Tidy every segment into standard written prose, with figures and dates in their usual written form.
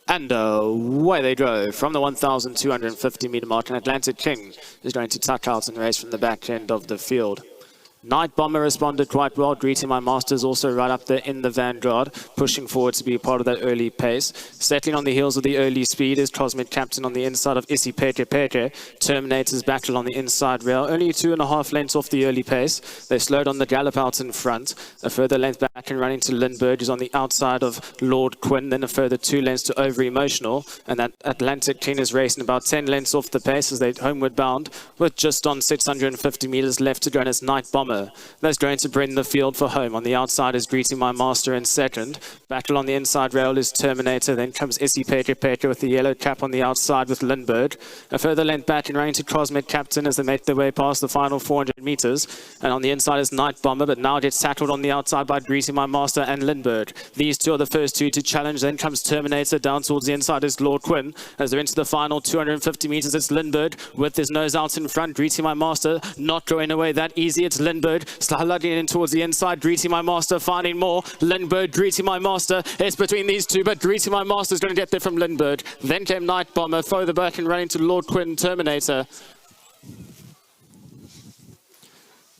And away they go from the 1,250 meter mark, and Atlantic King is going to tuck out and race from the back end of the field. Night Bomber responded quite well. Greeting My Masters also right up there in the vanguard, pushing forward to be a part of that early pace. Settling on the heels of the early speed is Cosmic Captain on the inside of Isi Peke Peke. Terminator's battle on the inside rail, only 2.5 lengths off the early pace. They slowed on the gallop out in front. A further length back and running to Lindbergh, who's on the outside of Lord Quinn. Then a further 2 lengths to Over Emotional. And that Atlantic King is racing about 10 lengths off the pace as they're homeward bound, with just on 650 meters left to go, and it's Night Bomber that's going to bring the field for home. On the outside is Greeting My Master in second. Battle on the inside rail is Terminator. Then comes Isi Peke Peke with the yellow cap on the outside with Lindbergh. A further length back and running to Cosmic Captain as they make their way past the final 400 meters. And on the inside is Night Bomber, but now gets tackled on the outside by Greeting My Master and Lindbergh. These two are the first two to challenge. Then comes Terminator. Down towards the inside is Lord Quinn. As they're into the final 250 meters, it's Lindbergh with his nose out in front. Greeting My Master not going away that easy. It's Lindbergh sliding in towards the inside. Greeting My Master finding more. Lindbergh, Greeting My Master. It's between these two, but Greeting My Master is going to get there from Lindbergh. Then came Night Bomber, further back and running to Lord Quinn, Terminator.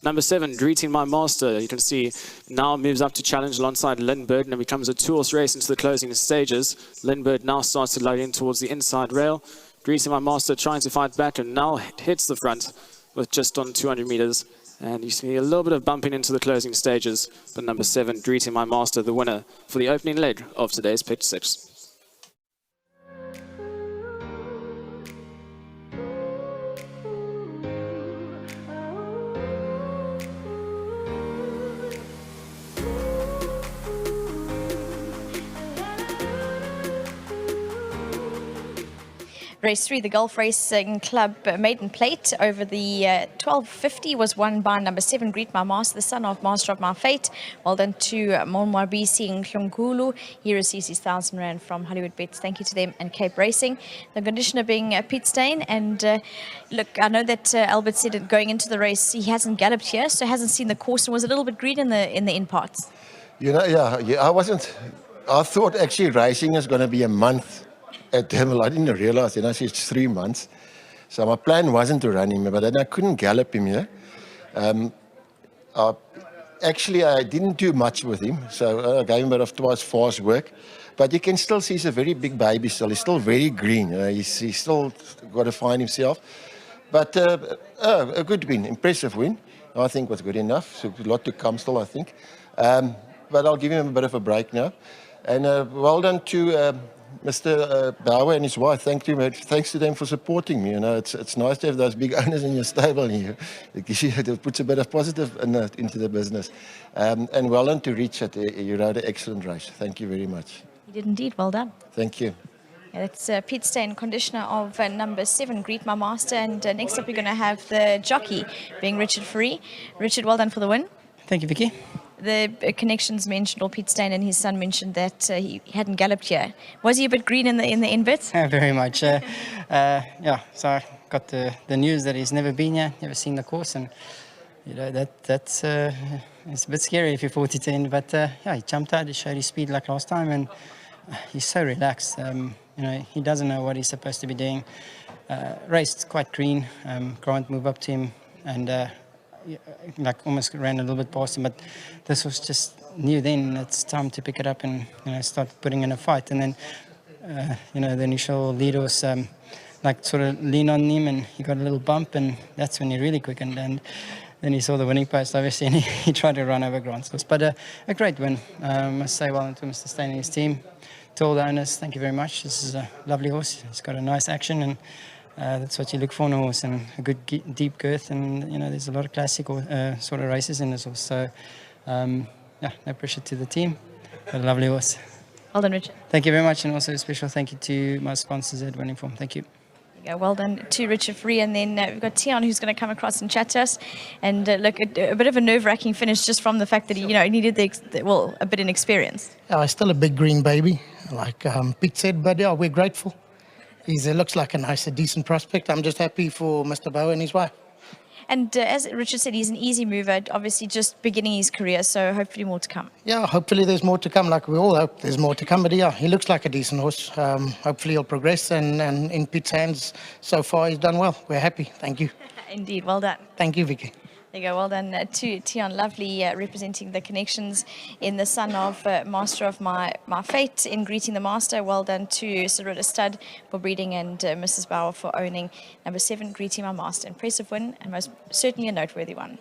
Number 7, Greeting My Master, you can see now moves up to challenge alongside Lindbergh, and it becomes a 2-horse race into the closing stages. Lindbergh now starts to lay in towards the inside rail. Greeting My Master trying to fight back and now hits the front with just on 200 meters. And you see a little bit of bumping into the closing stages. But number 7, Greeting My Master, the winner for the opening leg of today's Pick 6. Race 3, the Gulf Racing Club maiden plate over the 1250 was won by number 7, Greet My Master, the son of Master of My Fate. Well done to Monwabisi Nhlongulu. He receives his R1,000 from Hollywood Bets. Thank you to them and Cape Racing. The conditioner being Pete Steyn. And look, I know that Albert said that going into the race, he hasn't galloped here, so hasn't seen the course and was a little bit green in the in parts. You know, I thought actually racing is going to be a month at Hemel. I didn't realize, it's 3 months. So my plan wasn't to run him, but then I couldn't gallop him here. Actually, I didn't do much with him, so I gave him a bit of twice fast work. But you can still see he's a very big baby still. He's still very green. He's still got to find himself. But a good win, impressive win. I think was good enough. So a lot to come still, I think. But I'll give him a bit of a break now. And well done to Mr. Bauer and his wife. Thanks to them for supporting me. It's nice to have those big owners in your stable here. It puts a bit of positive into the business. And well done to Richard. You rode an excellent race. Thank you very much. You did indeed. Well done. Thank you. Yeah, that's Pete Steyn, conditioner of number 7, Greet My Master. And next up, we're going to have the jockey being Richard Free. Richard, well done for the win. Thank you, Vicky. The connections mentioned, or Pete Steyn and his son mentioned that he hadn't galloped here. Was he a bit green in the end bits? Very much. Yeah, so I got the news that he's never been here, never seen the course, and that's it's a bit scary if you're 42. But yeah, he jumped out, he showed his speed like last time, and he's so relaxed. He doesn't know what he's supposed to be doing. Raced quite green. Grant moved up to him and almost ran a little bit past him, but this was just new then. It's time to pick it up and start putting in a fight. And then the initial lead was sort of lean on him, and he got a little bump, and that's when he really quickened. And then he saw the winning post, obviously, and he tried to run over Grant's course. But a great win. I must say well done to Mr. Steyn and his team. To all the owners, thank you very much. This is a lovely horse. It's got a nice action, and that's what you look for in a horse, and a good deep girth, and there's a lot of classic sort of races in this horse. So yeah, no pressure to the team, but a lovely horse. Well done, Richard. Thank you very much, and also a special thank you to my sponsors at Winning Form. Thank you. Yeah, well done to Richard Free, and then we've got Tian who's going to come across and chat to us. And look, a bit of a nerve-wracking finish just from the fact that he needed a bit in experience. Yeah, he's still a big green baby, like Pete said, but yeah, we're grateful. He looks like a decent prospect. I'm just happy for Mr. Bow and his wife. And as Richard said, he's an easy mover, obviously just beginning his career, so hopefully more to come. Yeah, hopefully there's more to come. Like we all hope there's more to come. But yeah, he looks like a decent horse. Hopefully he'll progress. And in Pete's hands, so far he's done well. We're happy. Thank you. Indeed, well done. Thank you, Vicky. There you go, well done to Tian Lovely, representing the connections in the son of Master of My Fate in greeting the master. Well done to Sarita Stud for breeding and Mrs. Bauer for owning number 7, greeting my master. Impressive win and most certainly a noteworthy one.